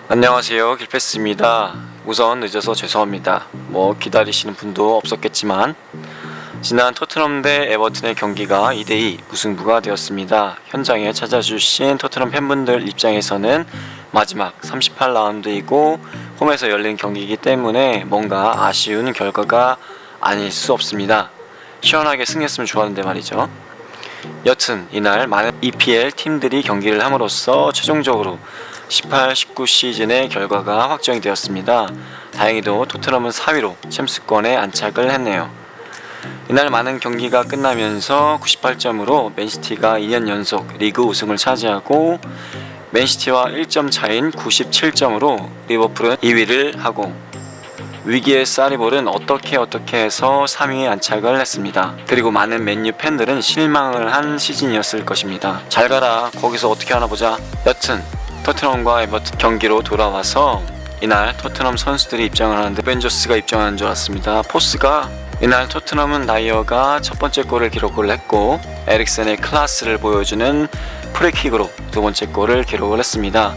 안녕하세요, 길패스입니다. 우선 늦어서 죄송합니다. 기다리시는 분도 없었겠지만 지난 토트넘 대 에버튼의 경기가 2대2 무승부가 되었습니다. 현장에 찾아주신 토트넘 팬분들 입장에서는 마지막 38라운드이고 홈에서 열린 경기이기 때문에 뭔가 아쉬운 결과가 아닐 수 없습니다. 시원하게 승리했으면 좋았는데 말이죠. 여튼 이날 많은 EPL 팀들이 경기를 함으로써 최종적으로 18-19 시즌의 결과가 확정이 되었습니다. 다행히도 토트넘은 4위로 챔스권에 안착을 했네요. 이날 많은 경기가 끝나면서 98점으로 맨시티가 2년 연속 리그 우승을 차지하고 맨시티와 1점 차인 97점으로 리버풀은 2위를 하고 위기의 사리볼은 어떻게 해서 3위에 안착을 했습니다. 그리고 많은 맨유 팬들은 실망을 한 시즌이었을 것입니다. 잘 가라, 거기서 어떻게 하나 보자. 여튼 토트넘과 에버튼 경기로 돌아와서 이날 토트넘 선수들이 입장을 하는데 벤저스가 입장하는 줄 알았습니다. 포스가 이날 토트넘은 나이어가 첫 번째 골을 기록을 했고 에릭센의 클래스를 보여주는 프리킥으로 두 번째 골을 기록을 했습니다.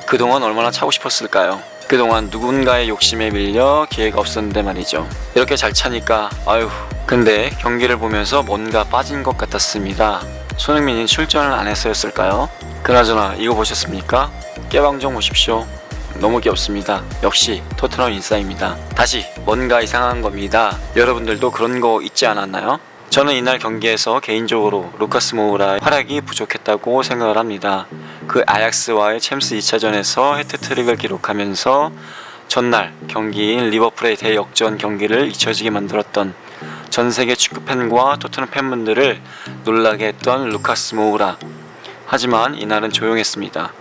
그동안 얼마나 차고 싶었을까요? 그동안 누군가의 욕심에 밀려 기회가 없었는데 말이죠. 이렇게 잘 차니까 근데 경기를 보면서 뭔가 빠진 것 같았습니다. 손흥민이 출전을 안 해서였을까요? 그나저나 이거 보셨습니까? 깨방정 보십시오. 너무 귀엽습니다. 역시 토트넘 인싸입니다. 다시 뭔가 이상한 겁니다. 여러분들도 그런 거 있지 않았나요? 저는 이날 경기에서 개인적으로 루카스 모우라의 활약이 부족했다고 생각을 합니다. 그 아약스와의 챔스 2차전에서 해트트릭을 기록하면서 전날 경기인 리버풀의 대역전 경기를 잊혀지게 만들었던 전세계 축구팬과 토트넘 팬분들을 놀라게 했던 루카스 모우라. 하지만 이날은 조용했습니다.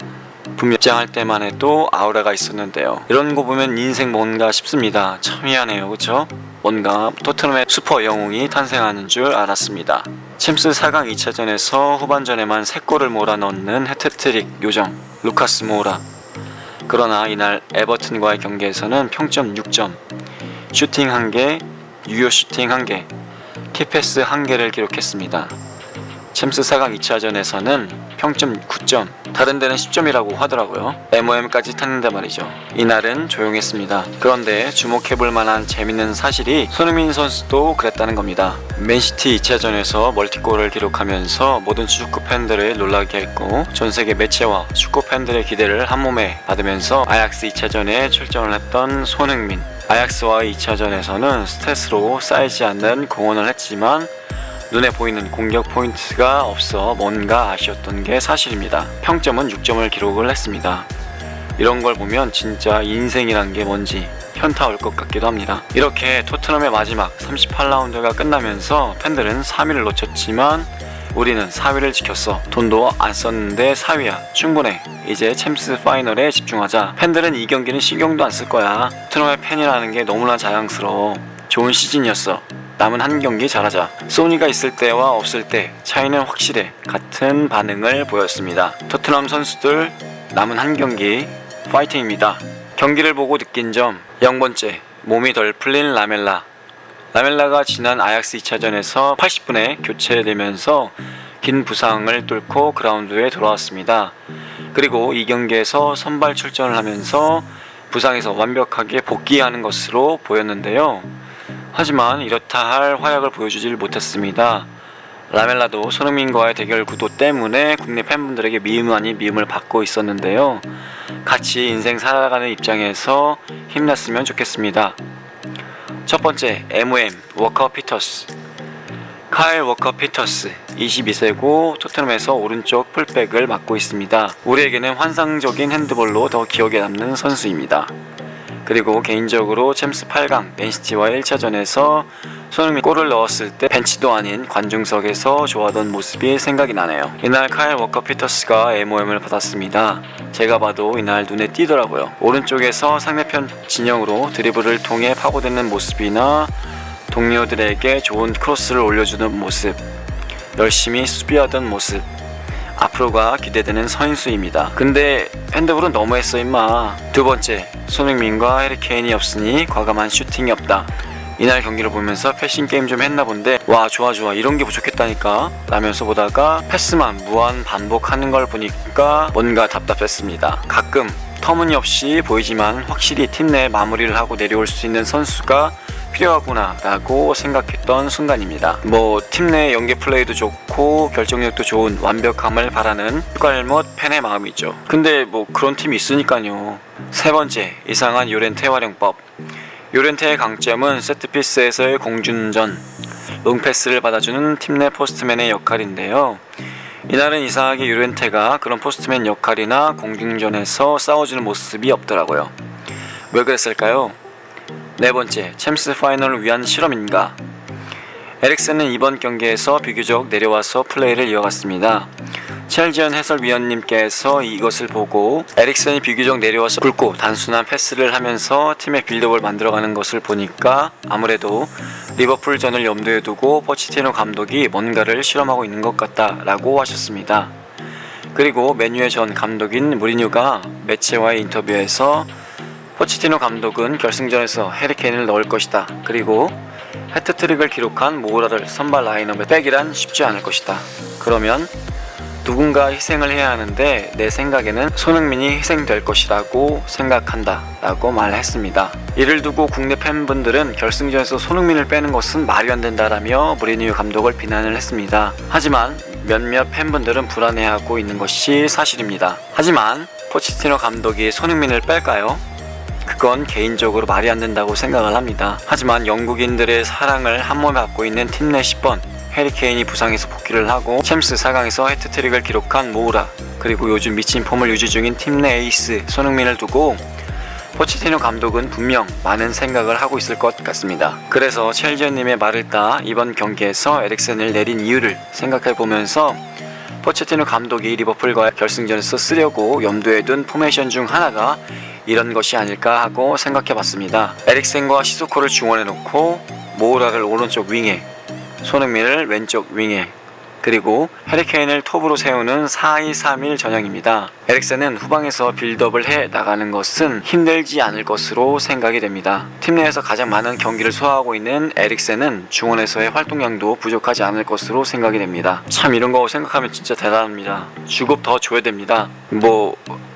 분명 입장할 때만 해도 아우라가 있었는데요. 이런 거 보면 인생 뭔가 싶습니다. 참 희한해요, 그쵸? 뭔가 토트넘의 슈퍼 영웅이 탄생하는 줄 알았습니다. 챔스 4강 2차전에서 후반전에만 3골을 몰아넣는 해트트릭 요정 루카스 모우라. 그러나 이날 에버튼과의 경기에서는 평점 6점, 슈팅 1개, 유효 슈팅 1개, 키패스 1개를 기록했습니다. 챔스 4강 2차전에서는 평점 9점, 다른 데는 10점이라고 하더라고요. MOM까지 탔는데 말이죠. 이날은 조용했습니다. 그런데 주목해볼 만한 재밌는 사실이 손흥민 선수도 그랬다는 겁니다. 맨시티 2차전에서 멀티골을 기록하면서 모든 축구 팬들을 놀라게 했고 전세계 매체와 축구 팬들의 기대를 한몸에 받으면서 아약스 2차전에 출전을 했던 손흥민. 아약스와의 2차전에서는 스탯으로 쌓이지 않는 공헌을 했지만 눈에 보이는 공격 포인트가 없어 뭔가 아쉬웠던 게 사실입니다. 평점은 6점을 기록을 했습니다. 이런 걸 보면 진짜 인생이란 게 뭔지 현타 올 것 같기도 합니다. 이렇게 토트넘의 마지막 38라운드가 끝나면서 팬들은 3위를 놓쳤지만 우리는 4위를 지켰어. 돈도 안 썼는데 4위야. 충분해. 이제 챔스 파이널에 집중하자. 팬들은 이 경기는 신경도 안 쓸 거야. 토트넘의 팬이라는 게 너무나 자랑스러워. 좋은 시즌이었어. 남은 한 경기 잘하자. 소니가 있을 때와 없을 때 차이는 확실해. 같은 반응을 보였습니다. 토트넘 선수들 남은 한 경기 파이팅입니다. 경기를 보고 느낀 점 0번째, 몸이 덜 풀린 라멜라가 지난 아약스 2차전에서 80분에 교체되면서 긴 부상을 뚫고 그라운드에 돌아왔습니다. 그리고 이 경기에서 선발 출전을 하면서 부상에서 완벽하게 복귀하는 것으로 보였는데요. 하지만 이렇다 할 활약을 보여주질 못했습니다. 라멜라도 손흥민과의 대결 구도 때문에 국내 팬분들에게 미움 아닌 미움을 받고 있었는데요. 같이 인생 살아가는 입장에서 힘냈으면 좋겠습니다. 첫 번째, MOM 워커 피터스. 카일 워커 피터스 22세고 토트넘에서 오른쪽 풀백을 맡고 있습니다. 우리에게는 환상적인 핸드볼로 더 기억에 남는 선수입니다. 그리고 개인적으로 챔스 8강 맨시티와 1차전에서 손흥민 골을 넣었을 때 벤치도 아닌 관중석에서 좋아하던 모습이 생각이 나네요. 이날 카일 워커 피터스가 MOM을 받았습니다. 제가 봐도 이날 눈에 띄더라고요. 오른쪽에서 상대편 진영으로 드리블을 통해 파고드는 모습이나 동료들에게 좋은 크로스를 올려주는 모습, 열심히 수비하던 모습, 앞으로가 기대되는 선수입니다. 근데 핸드볼은 너무했어 임마. 두 번째, 손흥민과 해리케인이 없으니 과감한 슈팅이 없다. 이날 경기를 보면서 패싱 게임 좀 했나 본데 와 좋아 이런 게 부족했다니까 라면서 보다가 패스만 무한 반복하는 걸 보니까 뭔가 답답했습니다. 가끔 터무니없이 보이지만 확실히 팀 내 마무리를 하고 내려올 수 있는 선수가 필요하구나 라고 생각했던 순간입니다. 팀 내 연계 플레이도 좋고 결정력도 좋은 완벽함을 바라는 흑갈못 팬의 마음이죠. 근데 그런 팀이 있으니까요. 세 번째, 이상한 요렌테 활용법. 요렌테의 강점은 세트피스에서의 공중전, 롱패스를 받아주는 팀 내 포스트맨의 역할인데요. 이날은 이상하게 요렌테가 그런 포스트맨 역할이나 공중전에서 싸워주는 모습이 없더라고요. 왜 그랬을까요? 네 번째, 챔스 파이널을 위한 실험인가? 에릭센은 이번 경기에서 비교적 내려와서 플레이를 이어갔습니다. 첼지언 해설위원님께서 이것을 보고 에릭센이 비교적 내려와서 굵고 단순한 패스를 하면서 팀의 빌드업을 만들어가는 것을 보니까 아무래도 리버풀전을 염두에 두고 포체티노 감독이 뭔가를 실험하고 있는 것 같다라고 하셨습니다. 그리고 맨유의 전 감독인 무리뉴가 매체와의 인터뷰에서 포체티노 감독은 결승전에서 해리케인을 넣을 것이다. 그리고 해트트릭을 기록한 모우라를 선발 라인업에 빼기란 쉽지 않을 것이다. 그러면 누군가 희생을 해야 하는데 내 생각에는 손흥민이 희생될 것이라고 생각한다 라고 말했습니다. 이를 두고 국내 팬분들은 결승전에서 손흥민을 빼는 것은 말이 안 된다라며 무리뉴 감독을 비난을 했습니다. 하지만 몇몇 팬분들은 불안해하고 있는 것이 사실입니다. 하지만 포체티노 감독이 손흥민을 뺄까요? 그건 개인적으로 말이 안 된다고 생각을 합니다. 하지만 영국인들의 사랑을 한몸에 안고 있는 팀 내 10번 해리케인이 부상에서 복귀를 하고 챔스 4강에서 해트트릭을 기록한 모우라, 그리고 요즘 미친 폼을 유지 중인 팀 내 에이스 손흥민을 두고 포체티노 감독은 분명 많은 생각을 하고 있을 것 같습니다. 그래서 첼지언님의 말을 따 이번 경기에서 에릭센을 내린 이유를 생각해보면서 포체티노 감독이 리버풀과의 결승전에서 쓰려고 염두에 둔 포메이션 중 하나가 이런 것이 아닐까 하고 생각해봤습니다. 에릭센과 시소코를 중원해놓고 모우라를 오른쪽 윙에, 손흥민을 왼쪽 윙에, 그리고 해리케인을 톱으로 세우는 4-2-3-1 전형입니다. 에릭센은 후방에서 빌드업을 해 나가는 것은 힘들지 않을 것으로 생각이 됩니다. 팀 내에서 가장 많은 경기를 소화하고 있는 에릭센은 중원에서의 활동량도 부족하지 않을 것으로 생각이 됩니다. 참 이런 거 생각하면 진짜 대단합니다. 주급 더 줘야 됩니다.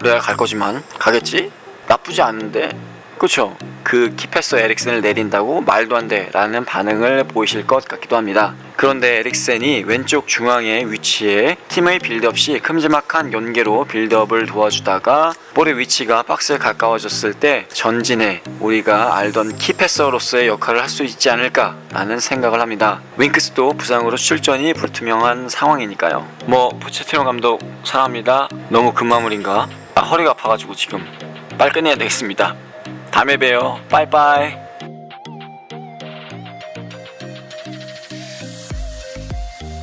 레알 갈 거지만 가겠지? 나쁘지 않은데, 그쵸? 그 키패서 에릭센을 내린다고 말도 안 돼 라는 반응을 보이실 것 같기도 합니다. 그런데 에릭센이 왼쪽 중앙에 위치해 팀의 빌드업 시 큼지막한 연계로 빌드업을 도와주다가 볼의 위치가 박스에 가까워졌을 때 전진해 우리가 알던 키패서로서의 역할을 할 수 있지 않을까 라는 생각을 합니다. 윙크스도 부상으로 출전이 불투명한 상황이니까요. 포체티노 감독 사랑합니다. 너무 금마무리인가? 허리가 아파가지고 지금 빨리 끝내야 되겠습니다. 다음에 봬요. 빠이빠이.